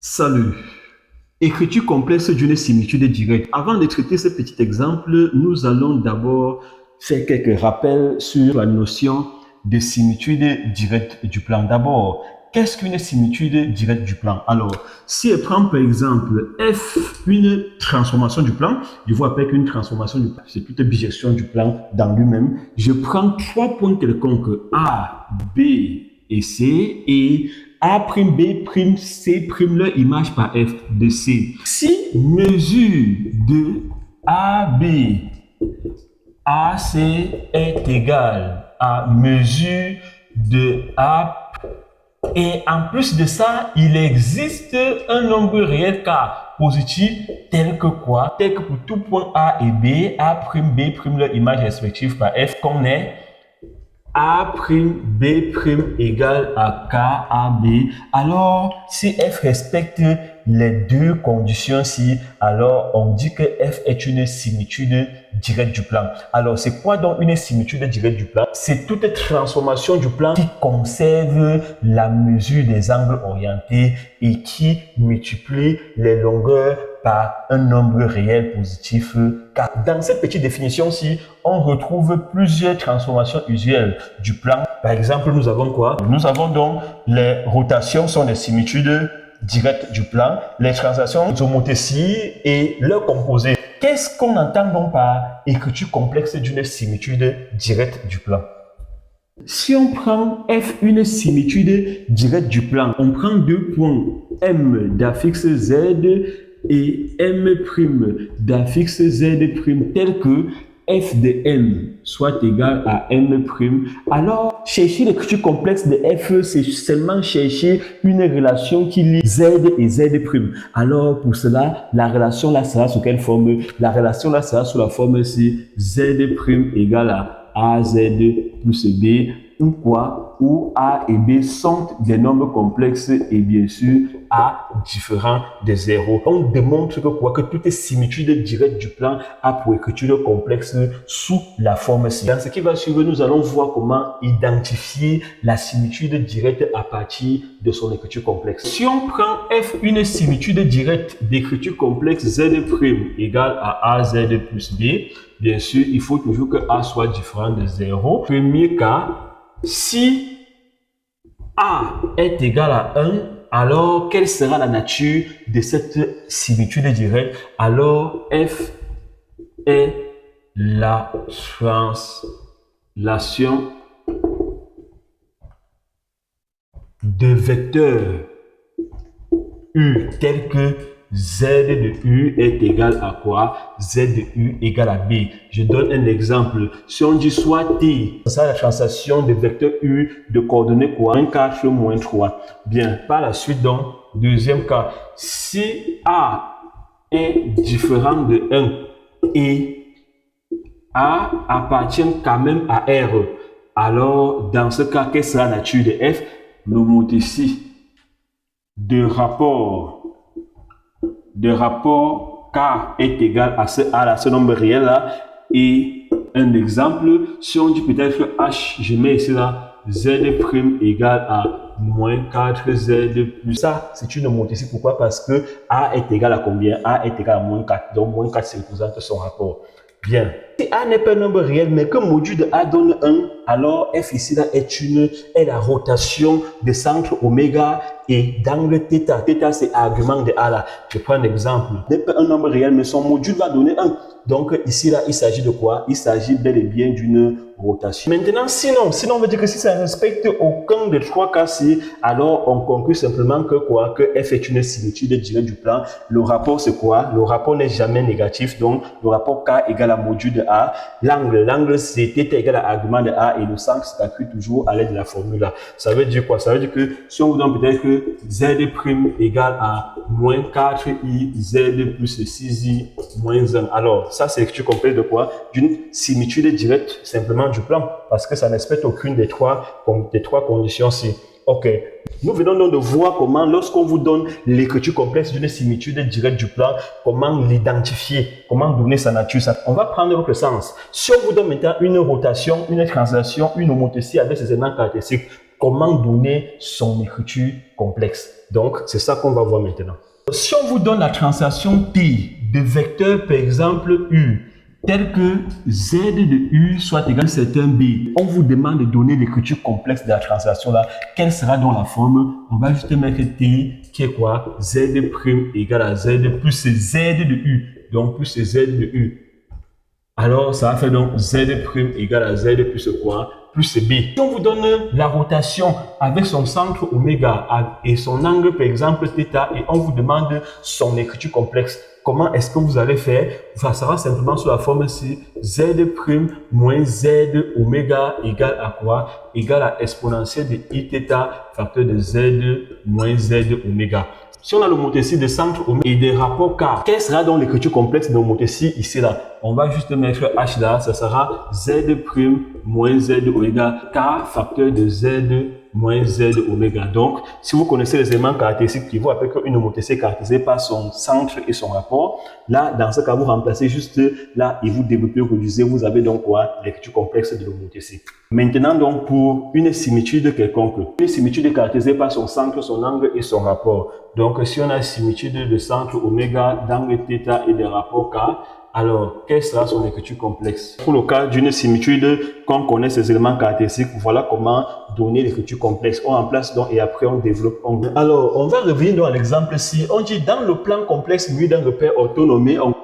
Salut! Écriture complexe d'une similitude directe. Avant de traiter ce petit exemple, nous allons d'abord faire quelques rappels sur la notion de similitude directe du plan. D'abord, qu'est-ce qu'une similitude directe du plan? Alors, si je prends par exemple F, une transformation du plan, je vois avec une transformation du plan, c'est toute bijection du plan dans lui-même. Je prends trois points quelconques, A, B et C, et A', B', C', leur image par F de C. Si mesure de AB AC est égale à mesure de A, et en plus de ça, il existe un nombre réel K positif tel que quoi? Tel que pour tout point A et B, A', B', leur image respective par F, qu'on est A', B' égale à K, A, B. Alors, si F respecte les deux conditions-ci, alors on dit que F est une similitude directe du plan. Alors, c'est quoi donc une similitude directe du plan? C'est toute transformation du plan qui conserve la mesure des angles orientés et qui multiplie les longueurs par un nombre réel positif K. Dans cette petite définition-ci, on retrouve plusieurs transformations usuelles du plan. Par exemple, nous avons quoi? Nous avons donc les rotations sont des similitudes directes du plan, les translations homothéties et leurs composés. Qu'est-ce qu'on entend donc par écriture complexe d'une similitude directe du plan? Si on prend F, une similitude directe du plan, on prend deux points M d'affixe Z et M' d'affixe Z' tel que F de M soit égal à M', alors chercher l'écriture complexe de F, c'est seulement chercher une relation qui lie Z et Z'. Alors pour cela, la relation là sera sous quelle forme? La relation là sera sous la forme si Z' égale à AZ plus B, ou quoi? Où A et B sont des nombres complexes et bien sûr A différent de 0. On démontre que quoi? Que toute similitude directe du plan a pour écriture complexe sous la forme ci. Dans ce qui va suivre, nous allons voir comment identifier la similitude directe à partir de son écriture complexe. Si on prend F, une similitude directe d'écriture complexe Z' égale à AZ plus B, bien sûr, il faut toujours que A soit différent de 0. Premier cas, si A est égal à 1, alors quelle sera la nature de cette similitude directe? Alors F est la translation de vecteurs U tel que Z de U est égal à quoi? Z de U égale à B. Je donne un exemple. Si on dit soit T, c'est la translation de vecteur U de coordonnées quoi? Moins 4, moins 3. Bien, par la suite donc, deuxième cas, si A est différent de 1 et A appartient quand même à R, alors dans ce cas, quelle sera la nature de F? L'homothétie de rapport K est égal à ce nombre réel là. Et un exemple, si on dit peut-être H, je mets ici là Z' égale à moins 4Z plus. Ça, c'est une homothétie. Pourquoi? Parce que A est égal à combien? A est égal à moins 4. Donc, moins 4, c'est représente son rapport. Bien. Si A n'est pas un nombre réel, mais que module de A donne 1, alors F ici là est la rotation de centre oméga et d'angle θ. θ, c'est argument de A là. Je prends un exemple. N'est pas un nombre réel, mais son module va donner 1. Donc ici là, il s'agit de quoi? Il s'agit bel et bien d'une rotation. Maintenant, sinon, on veut dire que si ça ne respecte aucun des trois cas-ci, alors on conclut simplement que quoi? Que F est une similitude directe du plan. Le rapport, c'est quoi? Le rapport n'est jamais négatif. Donc, le rapport K égale à module de A. L'angle, c'est θ égale à argument de A et le centre s'écrit toujours à l'aide de la formule là. Ça veut dire quoi? Ça veut dire que si on vous donne peut-être que Z' égale à moins 4i Z plus 6i moins 1. Alors, ça, c'est l'écriture complète de quoi? D'une similitude directe simplement du plan, parce que ça ne respecte aucune des trois conditions-ci. Ok. Nous venons donc de voir comment, lorsqu'on vous donne l'écriture complexe d'une similitude directe du plan, comment l'identifier, comment donner sa nature. On va prendre l'autre sens. Si on vous donne maintenant une rotation, une translation, une homothétie avec ces éléments caractéristiques, comment donner son écriture complexe. Donc, c'est ça qu'on va voir maintenant. Si on vous donne la translation T de vecteur, par exemple, U, tel que Z de U soit égal à certain B, on vous demande de donner l'écriture complexe de la translation là. Quelle sera donc la forme? On va juste mettre T qui est quoi? Z' égale à Z plus Z de U. Donc, plus Z de U. Alors, ça va faire donc Z' égale à Z plus quoi? Plus B. Si on vous donne la rotation avec son centre oméga et son angle, par exemple, θ, et on vous demande son écriture complexe, comment est-ce que vous allez faire? Ça sera simplement sous la forme ci, Z' moins Z oméga égale à quoi? Égale à exponentielle de Iθ facteur de Z moins Z oméga. Si on a l'homothétie de centre oméga et des rapports K, quelle sera donc l'écriture complexe de l'homothétie ici là? On va juste mettre H là, ça sera Z' moins Z oméga K facteur de Z moins Z oméga. Donc, si vous connaissez les éléments caractéristiques qui vous rappellent qu'une homothétie est caractérisée par son centre et son rapport, là, dans ce cas, vous remplacez juste là et vous développez, réduisez, vous avez donc quoi? L'écriture complexe de l'homothétie. Maintenant, donc, pour une similitude quelconque, une similitude est caractérisée par son centre, son angle et son rapport. Donc, si on a une similitude de centre oméga, d'angle θ et de rapport K, alors, quelle sera son écriture complexe? Pour le cas d'une similitude, quand on connaît ces éléments caractéristiques, voilà comment donner l'écriture complexe. On remplace donc et après on développe. Alors, on va revenir dans l'exemple ci. On dit dans le plan complexe mu d'un repère orthonomé, on